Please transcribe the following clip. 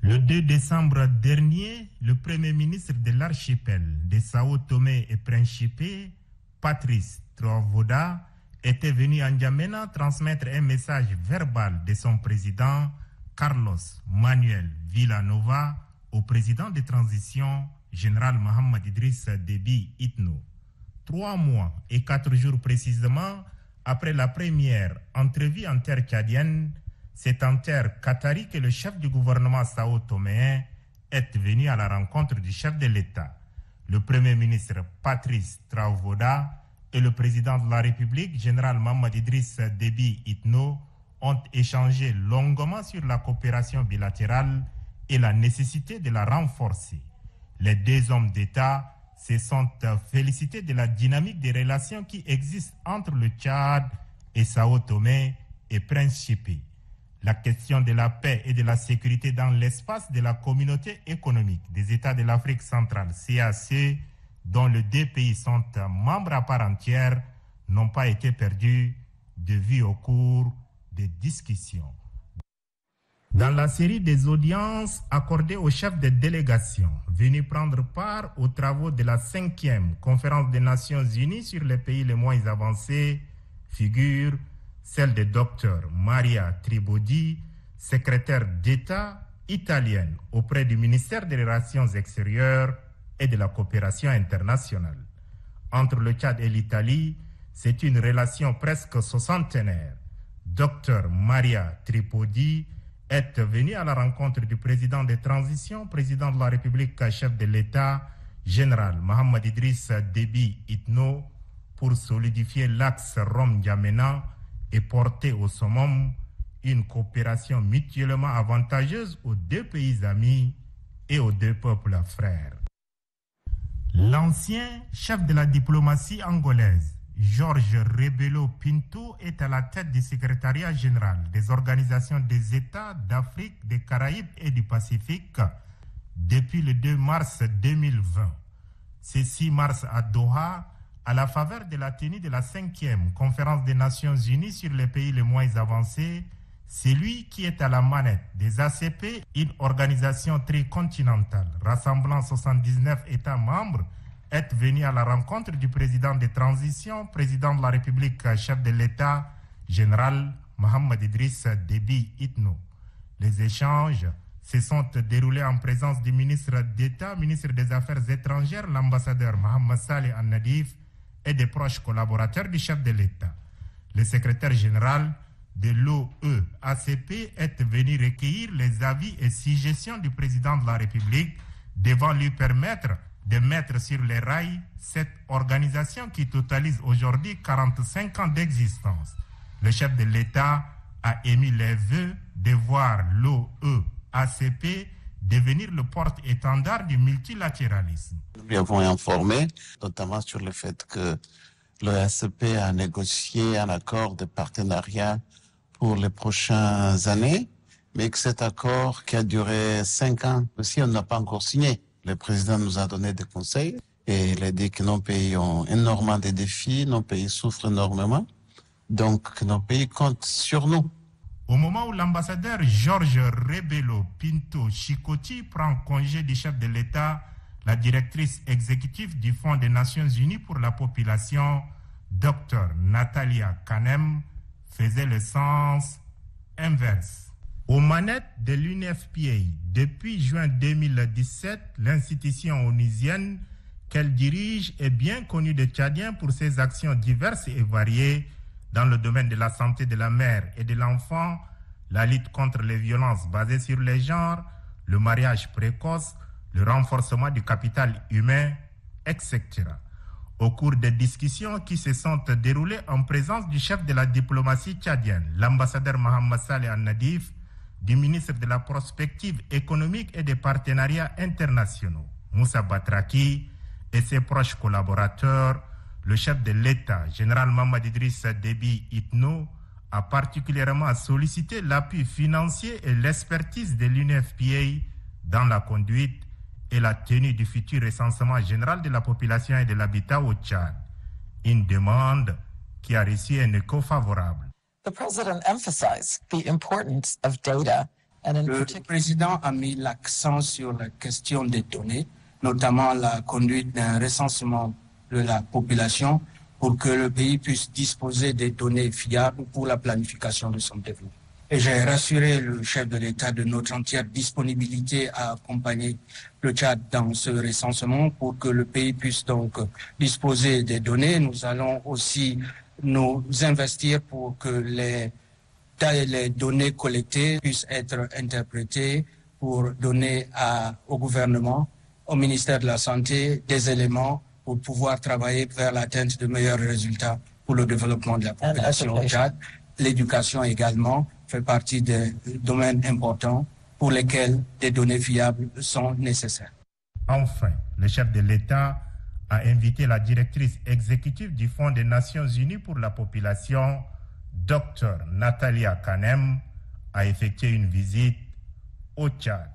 Le 2 décembre dernier, le Premier ministre de l'archipel de Sao Tomé et Principe, Patrice Trovoada, était venu à N'Djamena transmettre un message verbal de son président, Carlos Manuel Villanova, au président de transition, général Mohamed Idriss Déby Itno. 3 mois et 4 jours précisément après la première entrevue en terre tchadienne, c'est en terre qatari que le chef du gouvernement sao-toméen est venu à la rencontre du chef de l'État. Le Premier ministre Patrice Trovoada et le président de la République, général Mohamed Idriss Déby Itno, ont échangé longuement sur la coopération bilatérale et la nécessité de la renforcer. Les 2 hommes d'État se sont félicités de la dynamique des relations qui existent entre le Tchad et Sao Tomé et Principe. La question de la paix et de la sécurité dans l'espace de la communauté économique des États de l'Afrique centrale, CAC, dont les 2 pays sont membres à part entière, n'ont pas été perdus de vue au cours des discussions. Dans la série des audiences accordées aux chefs de délégation venus prendre part aux travaux de la 5e conférence des Nations Unies sur les pays les moins avancés, figure celle de Dr Maria Tribodi, secrétaire d'État italienne auprès du ministère des Relations extérieures et de la coopération internationale. Entre le Tchad et l'Italie, c'est une relation presque soixantenaire. Dr Maria Tripodi est venue à la rencontre du président de transition, président de la République, chef de l'État, général Mohamed Idriss Déby Itno, pour solidifier l'axe Rome-N'Djamena et porter au summum une coopération mutuellement avantageuse aux 2 pays amis et aux 2 peuples frères. L'ancien chef de la diplomatie angolaise, Jorge Rebelo Pinto, est à la tête du secrétariat général des organisations des États d'Afrique, des Caraïbes et du Pacifique depuis le 2 mars 2020. Ce 6 mars à Doha, à la faveur de la tenue de la 5e conférence des Nations Unies sur les pays les moins avancés, c'est lui qui est à la manette des ACP, une organisation tricontinentale rassemblant 79 États membres, est venu à la rencontre du président de transition, président de la République, chef de l'État, général Mohamed Idriss Déby Itno. Les échanges se sont déroulés en présence du ministre d'État, ministre des Affaires étrangères, l'ambassadeur Mohamed Saleh Al-Nadif, et des proches collaborateurs du chef de l'État. Le secrétaire général de l'OEACP est venu recueillir les avis et suggestions du président de la République devant lui permettre de mettre sur les rails cette organisation qui totalise aujourd'hui 45 ans d'existence. Le chef de l'État a émis les vœux de voir l'OEACP devenir le porte-étendard du multilatéralisme. Nous lui avons informé, notamment sur le fait que l'OEACP a négocié un accord de partenariat pour les prochaines années, mais que cet accord qui a duré 5 ans aussi, on n'a pas encore signé. Le président nous a donné des conseils et il a dit que nos pays ont énormément de défis, nos pays souffrent énormément, donc nos pays comptent sur nous. Au moment où l'ambassadeur Jorge Rebelo Pinto Chikoti prend congé du chef de l'État, la directrice exécutive du Fonds des Nations Unies pour la population, Dr Natalia Kanem, faisait le sens inverse. Aux manettes de l'UNFPA, depuis juin 2017, l'institution onusienne qu'elle dirige est bien connue des Tchadiens pour ses actions diverses et variées dans le domaine de la santé de la mère et de l'enfant, la lutte contre les violences basées sur les genres, le mariage précoce, le renforcement du capital humain, etc. Au cours des discussions qui se sont déroulées en présence du chef de la diplomatie tchadienne, l'ambassadeur Mohamed Saleh Al-Nadif, du ministre de la prospective économique et des partenariats internationaux, Moussa Batraki, et ses proches collaborateurs, le chef de l'État, général Mohamed Idriss Déby Itno, a particulièrement sollicité l'appui financier et l'expertise de l'UNFPA dans la conduite et la tenue du futur recensement général de la population et de l'habitat au Tchad. Une demande qui a reçu un écho favorable. The president emphasized the importance of data Le président a mis l'accent sur la question des données, notamment la conduite d'un recensement de la population pour que le pays puisse disposer des données fiables pour la planification de son développement. Et j'ai rassuré le chef de l'État de notre entière disponibilité à accompagner le Tchad dans ce recensement pour que le pays puisse donc disposer des données. Nous allons aussi nous investir pour que les données collectées puissent être interprétées pour donner au gouvernement, au ministère de la Santé, des éléments pour pouvoir travailler vers l'atteinte de meilleurs résultats pour le développement de la population au Tchad. L'éducation également fait partie des domaines importants pour lesquels des données fiables sont nécessaires. Enfin, le chef de l'État a invité la directrice exécutive du Fonds des Nations Unies pour la population, Dr Natalia Kanem, à effectuer une visite au Tchad.